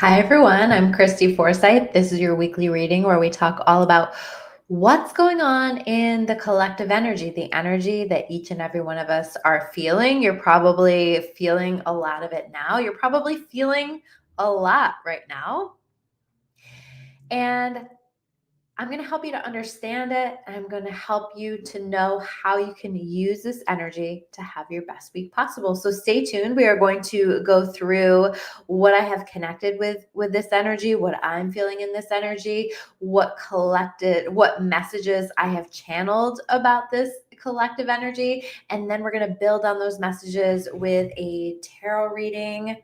Hi, everyone. I'm Christy Forsyth. This is your weekly reading where we talk all about what's going on in the collective the energy that each and every one of us are feeling. You're probably feeling a lot of it now. You're probably feeling a lot right now. And I'm going to help you to understand it. I'm going to help you to know how you can use this energy to have your best week possible. So stay tuned. We are going to go through what I have connected with this energy, what I'm feeling in this energy, what messages I have channeled about this collective energy, and then we're going to build on those messages with a tarot reading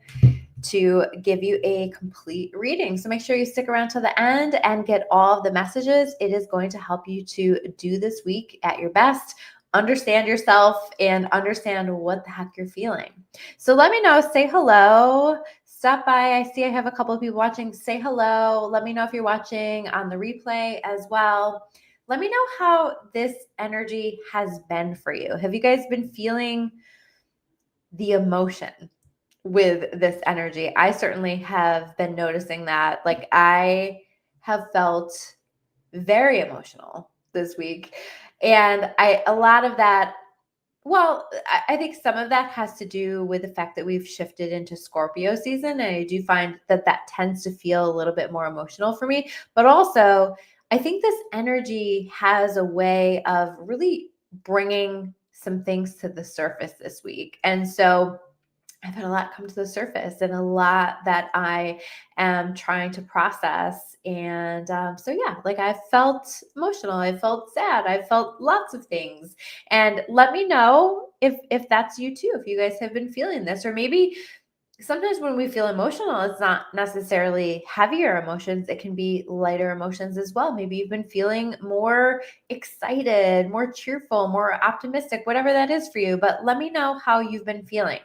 to give you a complete reading. So make sure you stick around to the end and get all of the messages. It is going to help you to do this week at your best, understand yourself, and understand what the heck you're feeling. So let me know. Say hello. Stop by. I see I have a couple of people watching. Say hello. Let me know if you're watching on the replay as well. Let me know how this energy has been for you. Have you guys been feeling the emotion with this energy? I certainly have been noticing that. Like, I have felt very emotional this week. And a lot of that, well, I think some of that has to do with the fact that we've shifted into Scorpio season. And I do find that that tends to feel a little bit more emotional for me. But also, I think this energy has a way of really bringing some things to the surface this week. And so I've had a lot come to the surface and a lot that I am trying to process. And so, like, I felt emotional. I felt sad. I felt lots of things. And let me know if that's you too, if you guys have been feeling this, or maybe sometimes when we feel emotional, it's not necessarily heavier emotions. It can be lighter emotions as well. Maybe you've been feeling more excited, more cheerful, more optimistic, whatever that is for you. But let me know how you've been feeling.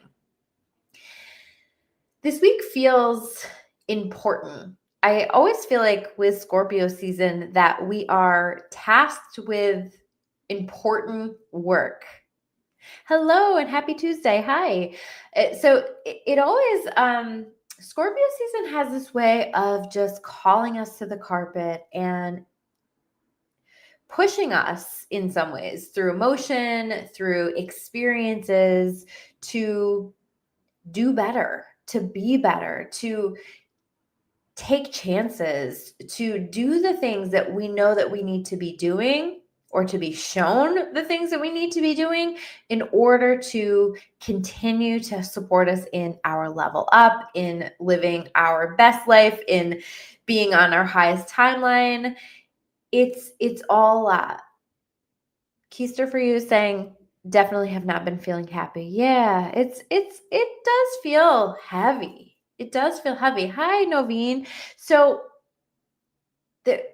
This week feels important. I always feel like with Scorpio season that we are tasked with important work. Hello and happy Tuesday. Hi. It always, Scorpio season has this way of just calling us to the carpet and pushing us in some ways through emotion, through experiences to do better, to be better, to take chances, to do the things that we know that we need to be doing, or to be shown the things that we need to be doing in order to continue to support us in our level up, in living our best life, in being on our highest timeline. It's all a lot. Keister for you is saying, definitely have not been feeling happy. Yeah, it does feel heavy. It does feel heavy. Hi, Noveen. So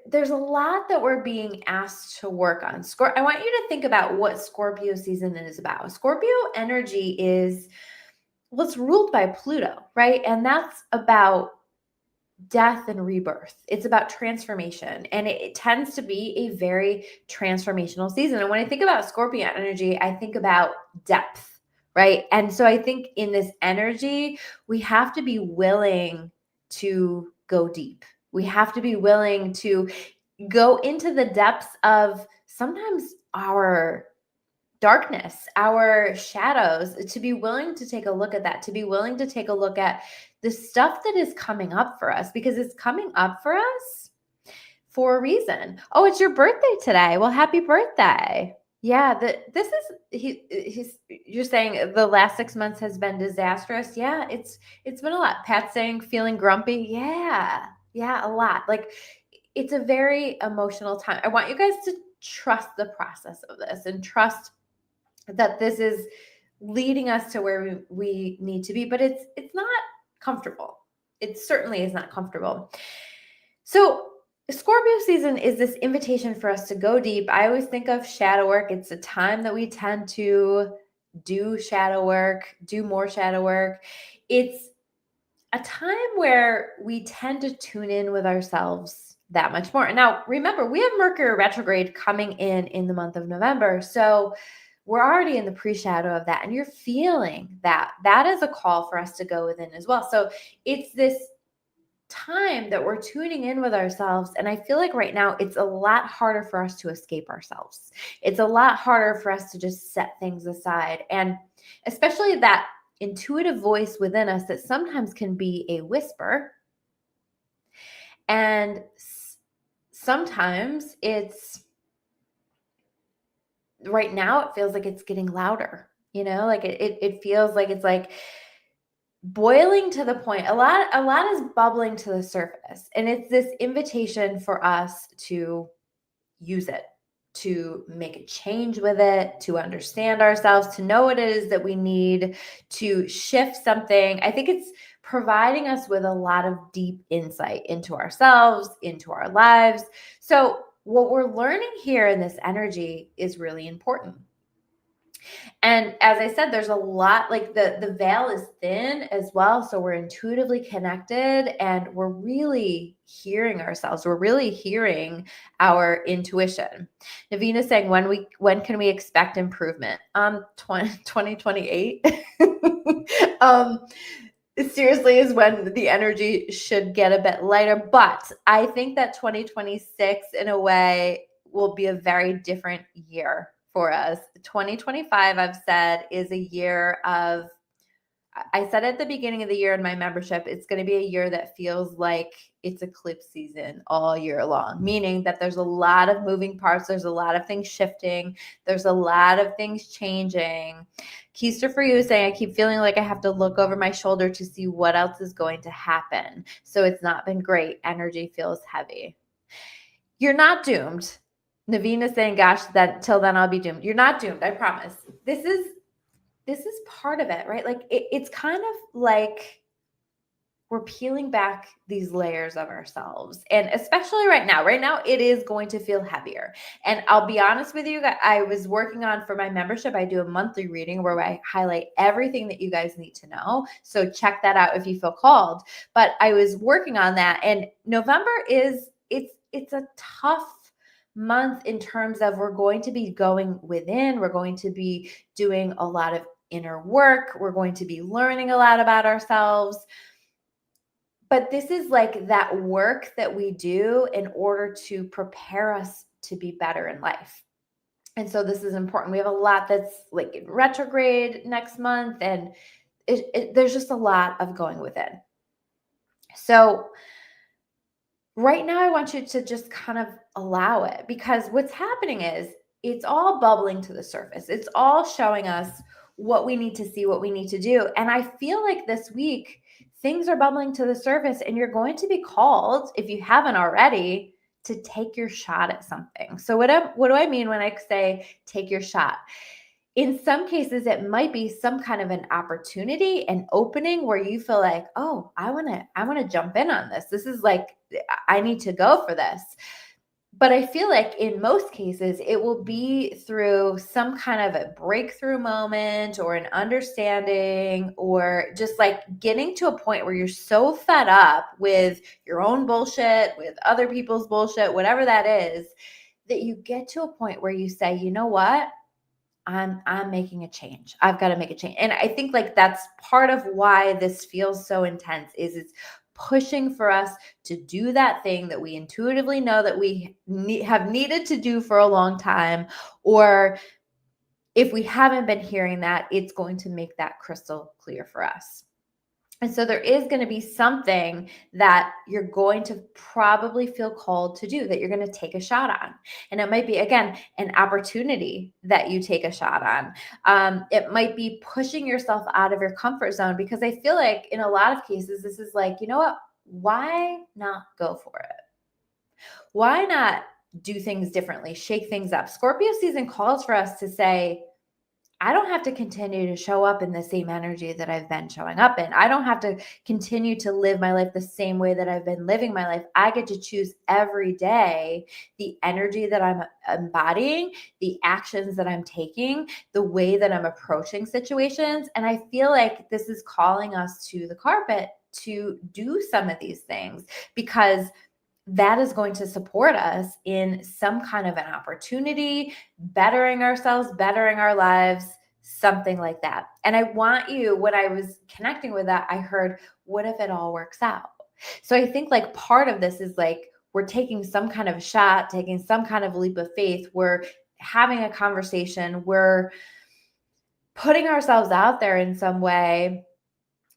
there's a lot that we're being asked to work on. I want you to think about what Scorpio season is about. Scorpio energy is, well, it's ruled by Pluto, right? And that's about death and rebirth. It's about transformation. And it tends to be a very transformational season. And when I think about Scorpio energy, I think about depth, right? And so I think in this energy, we have to be willing to go deep. We have to be willing to go into the depths of sometimes our darkness, our shadows, to be willing to take a look at that, to be willing to take a look at the stuff that is coming up for us, because it's coming up for us for a reason. Oh, it's your birthday today. Well, happy birthday. Yeah, you're saying the last 6 months has been disastrous. Yeah, it's been a lot. Pat's saying feeling grumpy. Yeah, a lot. Like, it's a very emotional time. I want you guys to trust the process of this and trust that this is leading us to where we need to be, but it's not comfortable. It certainly is not comfortable. So Scorpio season is this invitation for us to go deep. I always think of shadow work. It's a time that we tend to do shadow work, do more shadow work. It's a time where we tend to tune in with ourselves that much more. Now, remember, we have Mercury retrograde coming in the month of November. So we're already in the pre-shadow of that, and you're feeling that. That is a call for us to go within as well. So it's this time that we're tuning in with ourselves. And I feel like right now it's a lot harder for us to escape ourselves. It's a lot harder for us to just set things aside. And especially that intuitive voice within us that sometimes can be a whisper. And sometimes it's right now, it feels like it's getting louder, like it feels like it's like boiling to the point. A lot is bubbling to the surface. And it's this invitation for us to use it, to make a change with it, to understand ourselves, to know what it is that we need, to shift something. I think it's providing us with a lot of deep insight into ourselves, into our lives. So, what we're learning here in this energy is really important. And as I said, there's a lot, like the veil is thin as well. So we're intuitively connected and we're really hearing ourselves. We're really hearing our intuition. Navina's saying, when can we expect improvement? 2028. Seriously is when the energy should get a bit lighter. But I think that 2026 in a way will be a very different year for us. 2025, I've said, is a year of, I said at the beginning of the year in my membership, it's going to be a year that feels like it's eclipse season all year long, meaning that there's a lot of moving parts. There's a lot of things shifting. There's a lot of things changing. Keister for you is saying, I keep feeling like I have to look over my shoulder to see what else is going to happen. So it's not been great. Energy feels heavy. You're not doomed. Naveen is saying, gosh, that till then I'll be doomed. You're not doomed. I promise. This is part of it, right? Like it's kind of like we're peeling back these layers of ourselves. And especially right now it is going to feel heavier. And I'll be honest with you, I was working on, for my membership, I do a monthly reading where I highlight everything that you guys need to know. So check that out if you feel called. But I was working on that, and November it's a tough month in terms of we're going to be going within, we're going to be doing a lot of inner work, we're going to be learning a lot about ourselves. But this is like that work that we do in order to prepare us to be better in life. And so this is important. We have a lot that's like in retrograde next month, and there's just a lot of going within. So right now, I want you to just kind of allow it, because what's happening is it's all bubbling to the surface. It's all showing us what we need to see, what we need to do. And I feel like this week, things are bubbling to the surface, and you're going to be called, if you haven't already, to take your shot at something. So what do I mean when I say take your shot? In some cases, it might be some kind of an opportunity, an opening where you feel like, oh, I want to jump in on this. This is like, I need to go for this. But I feel like in most cases, it will be through some kind of a breakthrough moment or an understanding, or just like getting to a point where you're so fed up with your own bullshit, with other people's bullshit, whatever that is, that you get to a point where you say, you know what? I'm making a change. I've got to make a change. And I think like that's part of why this feels so intense, is it's pushing for us to do that thing that we intuitively know that we have needed to do for a long time. Or if we haven't been hearing that, it's going to make that crystal clear for us. And so there is going to be something that you're going to probably feel called to do, that you're going to take a shot on. And it might be, again, an opportunity that you take a shot on. It might be pushing yourself out of your comfort zone, because I feel like in a lot of cases, this is like, you know what? Why not go for it? Why not do things differently, shake things up? Scorpio season calls for us to say, I don't have to continue to show up in the same energy that I've been showing up in. I don't have to continue to live my life the same way that I've been living my life. I get to choose every day the energy that I'm embodying, the actions that I'm taking, the way that I'm approaching situations. And I feel like this is calling us to the carpet to do some of these things, because that is going to support us in some kind of an opportunity, bettering ourselves, bettering our lives, something like that. And I want you, when I was connecting with that, I heard, what if it all works out? So I think like part of this is like, we're taking some kind of a shot, taking some kind of leap of faith. We're having a conversation. We're putting ourselves out there in some way.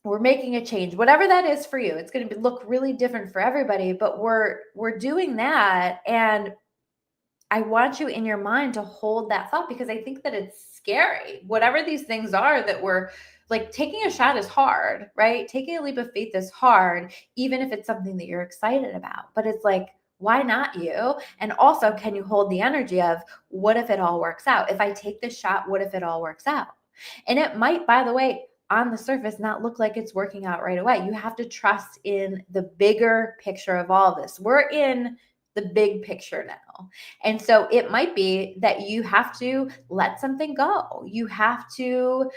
We're making a change, whatever that is for you. It's going to look really different for everybody, but we're doing that. And I want you in your mind to hold that thought, because I think that it's scary. Whatever these things are that we're like, taking a shot is hard, right? Taking a leap of faith is hard, even if it's something that you're excited about. But it's like, why not you? And also, can you hold the energy of, what if it all works out? If I take this shot, what if it all works out? And it might, by the way, on the surface, not look like it's working out right away. You have to trust in the bigger picture of all this. We're in the big picture now. And so it might be that you have to let something go. You have to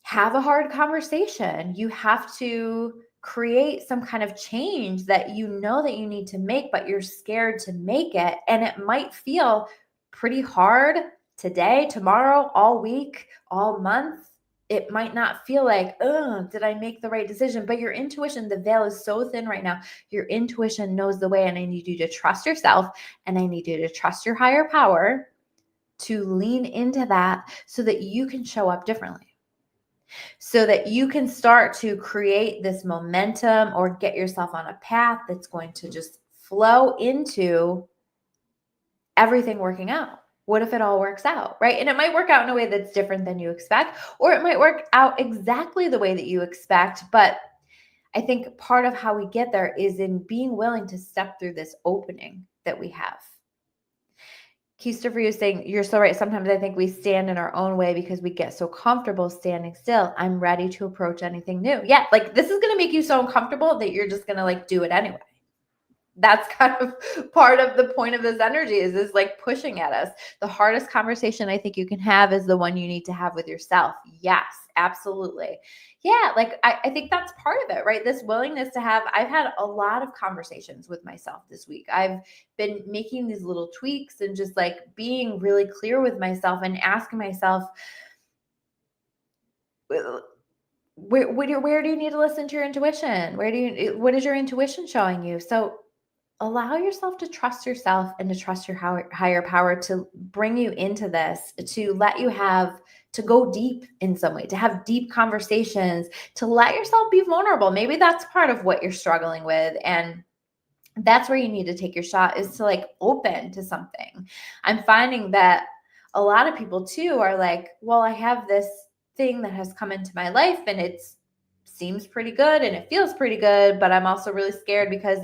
have a hard conversation. You have to create some kind of change that you know that you need to make, but you're scared to make it. And it might feel pretty hard today, tomorrow, all week, all month. It might not feel like, oh, did I make the right decision? But your intuition, the veil is so thin right now. Your intuition knows the way. And I need you to trust yourself, and I need you to trust your higher power to lean into that so that you can show up differently. So that you can start to create this momentum or get yourself on a path that's going to just flow into everything working out. What if it all works out, right? And it might work out in a way that's different than you expect, or it might work out exactly the way that you expect. But I think part of how we get there is in being willing to step through this opening that we have. Keister, for you saying, you're so right. Sometimes I think we stand in our own way because we get so comfortable standing still. I'm ready to approach anything new. Yeah, like this is going to make you so uncomfortable that you're just going to like do it anyway. That's kind of part of the point of this energy is like pushing at us. The hardest conversation I think you can have is the one you need to have with yourself. Yes, absolutely. Yeah, like I think that's part of it, right? This willingness to have, I've had a lot of conversations with myself this week. I've been making these little tweaks and just like being really clear with myself and asking myself, where do you need to listen to your intuition? What is your intuition showing you? So allow yourself to trust yourself and to trust your higher power to bring you into this, to let you have, to go deep in some way, to have deep conversations, to let yourself be vulnerable. Maybe that's part of what you're struggling with. And that's where you need to take your shot, is to like open to something. I'm finding that a lot of people too are like, well, I have this thing that has come into my life and it seems pretty good and it feels pretty good, but I'm also really scared because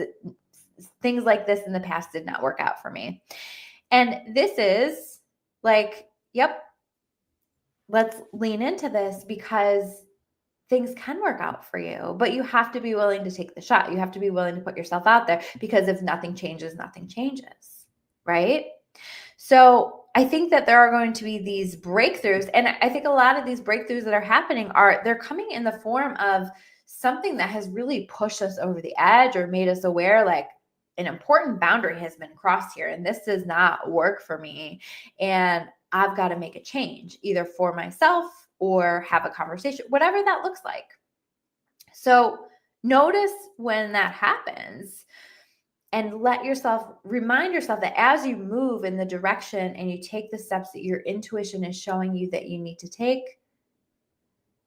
things like this in the past did not work out for me. And this is like, yep, let's lean into this because things can work out for you, but you have to be willing to take the shot. You have to be willing to put yourself out there, because if nothing changes, nothing changes, right? So I think that there are going to be these breakthroughs. And I think a lot of these breakthroughs that are happening they're coming in the form of something that has really pushed us over the edge or made us aware, like, an important boundary has been crossed here and this does not work for me. And I've got to make a change, either for myself or have a conversation, whatever that looks like. So notice when that happens and remind yourself that as you move in the direction and you take the steps that your intuition is showing you that you need to take,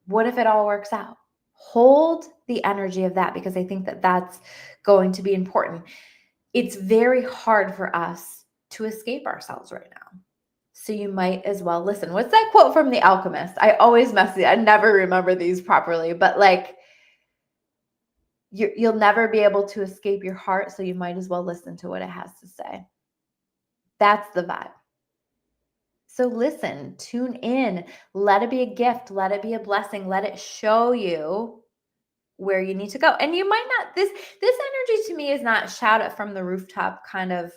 what if it all works out? Hold the energy of that, because I think that that's going to be important. It's very hard for us to escape ourselves right now. So you might as well listen. What's that quote from The Alchemist? I always mess it. I never remember these properly, but like, you'll never be able to escape your heart. So you might as well listen to what it has to say. That's the vibe. So listen, tune in, let it be a gift. Let it be a blessing. Let it show you where you need to go. And you might not, this energy to me is not shout it from the rooftop kind of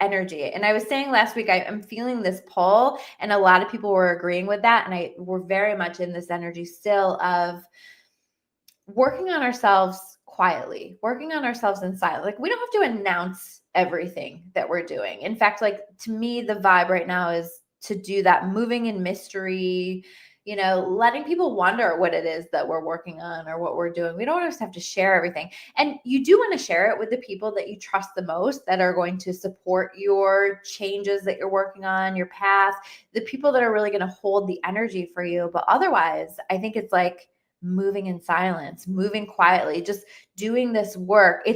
energy. And I was saying last week, I'm feeling this pull, and a lot of people were agreeing with that. And we're very much in this energy still of working on ourselves quietly, working on ourselves in silence. Like, we don't have to announce everything that we're doing. In fact, like, to me, the vibe right now is to do that moving in mystery, letting people wonder what it is that we're working on or what we're doing. We don't always have to share everything. And you do want to share it with the people that you trust the most, that are going to support your changes that you're working on, your path, the people that are really going to hold the energy for you. But otherwise, I think it's like moving in silence, moving quietly, just doing this work.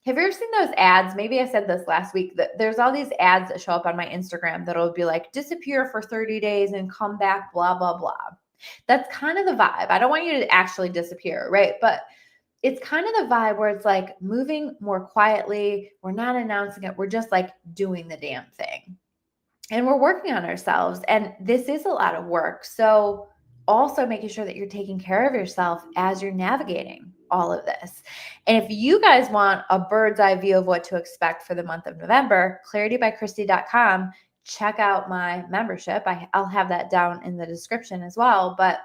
Have you ever seen those ads? Maybe I said this last week, that there's all these ads that show up on my Instagram that'll be like, disappear for 30 days and come back, blah, blah, blah. That's kind of the vibe. I don't want you to actually disappear, right? But it's kind of the vibe where it's like moving more quietly. We're not announcing it. We're just like doing the damn thing. And we're working on ourselves. And this is a lot of work. So also making sure that you're taking care of yourself as you're navigating all of this. And if you guys want a bird's eye view of what to expect for the month of November, claritybykristy.com, check out my membership. I'll have that down in the description as well. But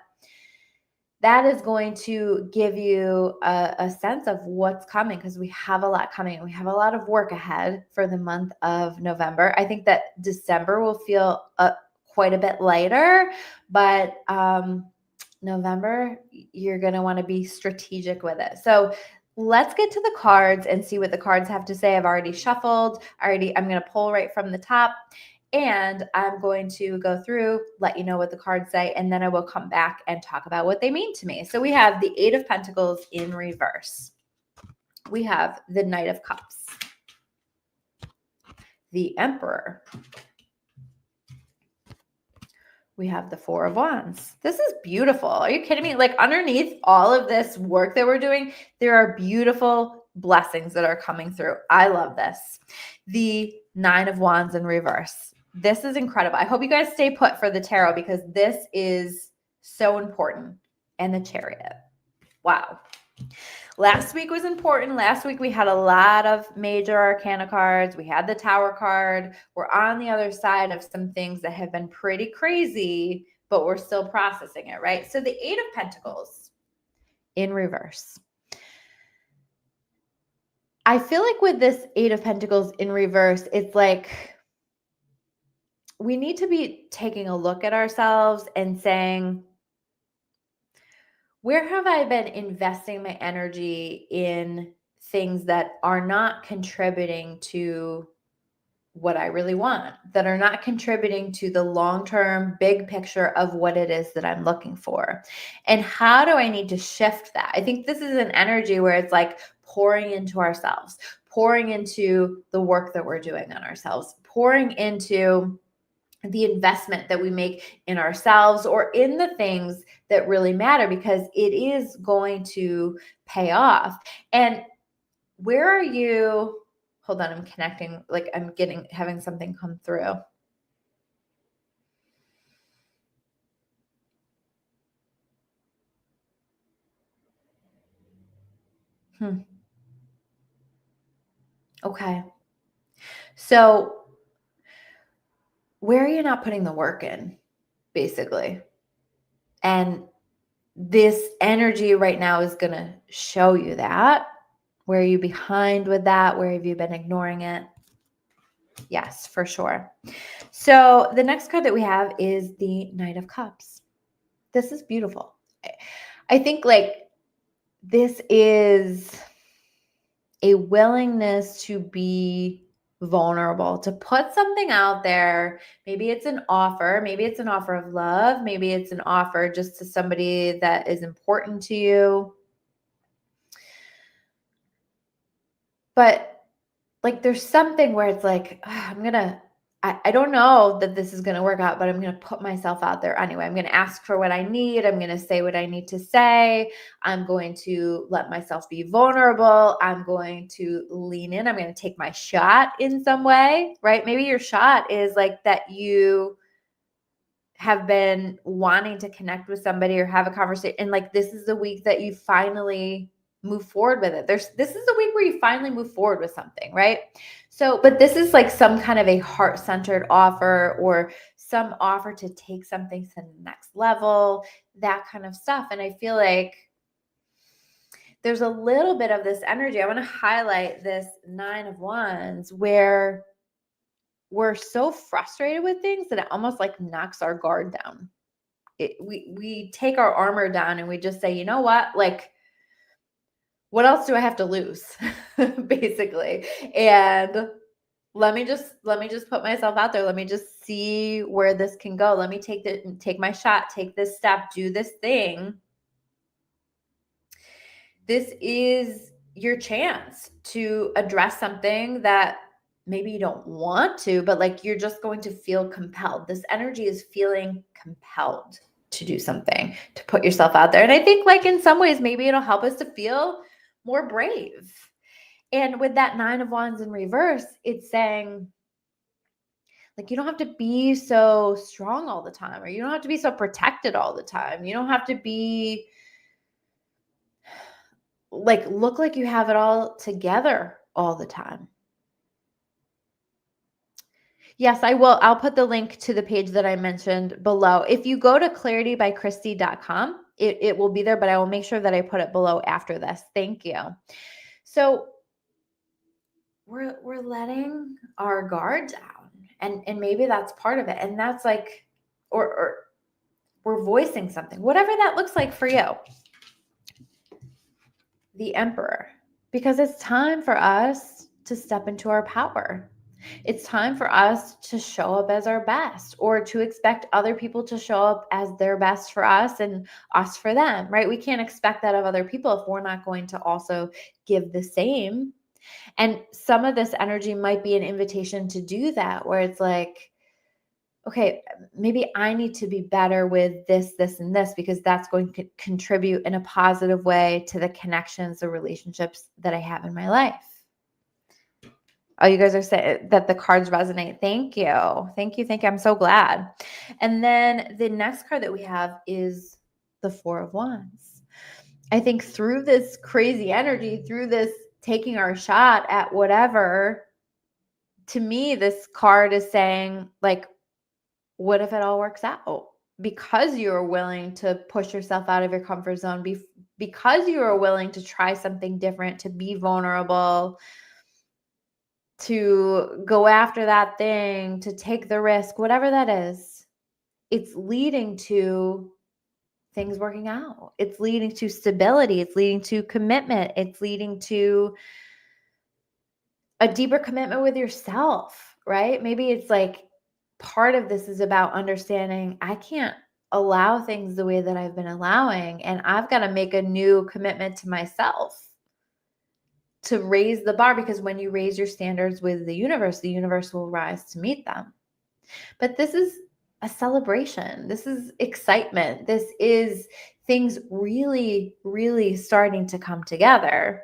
that is going to give you a sense of what's coming, because we have a lot coming. We have a lot of work ahead for the month of November. I think that December will feel quite a bit lighter, but November, you're going to want to be strategic with it. So let's get to the cards and see what the cards have to say. I've already shuffled. I'm going to pull right from the top. And I'm going to go through, let you know what the cards say, and then I will come back and talk about what they mean to me. So we have the Eight of Pentacles in reverse. We have the Knight of Cups, the Emperor. We have the Four of Wands. This is beautiful. Are you kidding me? Like, underneath all of this work that we're doing, there are beautiful blessings that are coming through. I love this. The Nine of Wands in reverse. This is incredible. I hope you guys stay put for the tarot, because this is so important. And the Chariot. Wow. Last week was important. Last week we had a lot of major arcana cards. We had the Tower card. We're on the other side of some things that have been pretty crazy, but we're still processing it, right? So the Eight of Pentacles in reverse. I feel like with this Eight of Pentacles in reverse, it's like we need to be taking a look at ourselves and saying, where have I been investing my energy in things that are not contributing to what I really want, that are not contributing to the long-term big picture of what it is that I'm looking for? And how do I need to shift that? I think this is an energy where it's like pouring into ourselves, pouring into the work that we're doing on ourselves, pouring into the investment that we make in ourselves or in the things that really matter, because it is going to pay off. And where are you? Hold on, I'm connecting. Like, I'm having something come through. Okay. So where are you not putting the work in, basically? And this energy right now is going to show you that. Where are you behind with that? Where have you been ignoring it? Yes, for sure. So the next card that we have is the Knight of Cups. This is beautiful. I think like this is a willingness to be vulnerable, to put something out there. Maybe it's an offer. Maybe it's an offer of love. Maybe it's an offer just to somebody that is important to you. But like, there's something where it's like, I don't know that this is going to work out, but I'm going to put myself out there anyway. I'm going to ask for what I need. I'm going to say what I need to say. I'm going to let myself be vulnerable. I'm going to lean in. I'm going to take my shot in some way, right? Maybe your shot is like that you have been wanting to connect with somebody or have a conversation. And like, this is the week that you finally move forward with it. This is the week where you finally move forward with something, right? So, but this is like some kind of a heart-centered offer or some offer to take something to the next level, that kind of stuff. And I feel like there's a little bit of this energy. I want to highlight this Nine of Wands where we're so frustrated with things that it almost like knocks our guard down. we take our armor down and we just say, you know what, like, what else do I have to lose? Basically. And let me just put myself out there. Let me just see where this can go. Let me take my shot, take this step, do this thing. This is your chance to address something that maybe you don't want to, but like you're just going to feel compelled. This energy is feeling compelled to do something, to put yourself out there. And I think like in some ways, maybe it'll help us to feel more brave. And with that 9 of Wands in reverse, it's saying, like, you don't have to be so strong all the time, or you don't have to be so protected all the time. You don't have to be like, look like you have it all together all the time. Yes, I will. I'll put the link to the page that I mentioned below. If you go to claritybychristy.com, it will be there, but I will make sure that I put it below after this. Thank you. So we're letting our guard down, and maybe that's part of it. And that's like, or we're voicing something, whatever that looks like for you. The Emperor, because it's time for us to step into our power. It's time for us to show up as our best, or to expect other people to show up as their best for us and us for them, right? We can't expect that of other people if we're not going to also give the same. And some of this energy might be an invitation to do that, where it's like, okay, maybe I need to be better with this, this, and this, because that's going to contribute in a positive way to the connections, the relationships that I have in my life. Oh, you guys are saying that the cards resonate. Thank you. Thank you. Thank you. I'm so glad. And then the next card that we have is the 4 of Wands. I think through this crazy energy, through this taking our shot at whatever, to me, this card is saying, like, what if it all works out? Because you are willing to push yourself out of your comfort zone, because you are willing to try something different, to be vulnerable, to go after that thing, to take the risk, whatever that is, it's leading to things working out. It's leading to stability. It's leading to commitment. It's leading to a deeper commitment with yourself, right? Maybe it's like part of this is about understanding I can't allow things the way that I've been allowing, and I've got to make a new commitment to myself to raise the bar, because when you raise your standards with the universe will rise to meet them. But this is a celebration. This is excitement. This is things really, really starting to come together.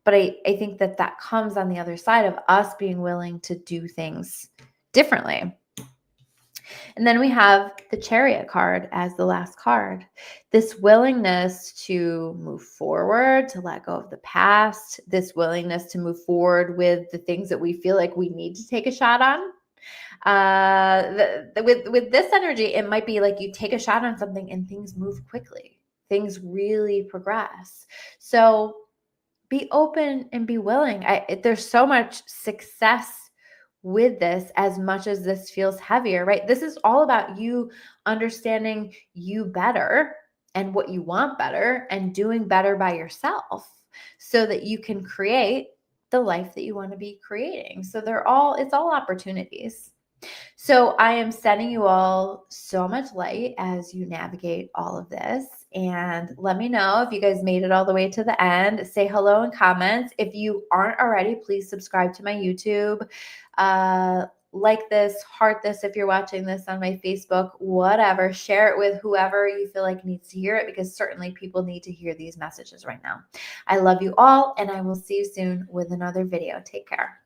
But I think that comes on the other side of us being willing to do things differently. And then we have the Chariot card as the last card. This willingness to move forward, to let go of the past, this willingness to move forward with the things that we feel like we need to take a shot on. With this energy, it might be like you take a shot on something and things move quickly. Things really progress. So be open and be willing. There's so much success with this, as much as this feels heavier, right? This is all about you understanding you better and what you want better, and doing better by yourself so that you can create the life that you want to be creating. So it's all opportunities. So I am sending you all so much light as you navigate all of this. And let me know if you guys made it all the way to the end. Say hello in comments. If you aren't already, please subscribe to my YouTube. Like this, heart this if you're watching this on my Facebook, whatever. Share it with whoever you feel like needs to hear it, because certainly people need to hear these messages right now. I love you all, and I will see you soon with another video. Take care.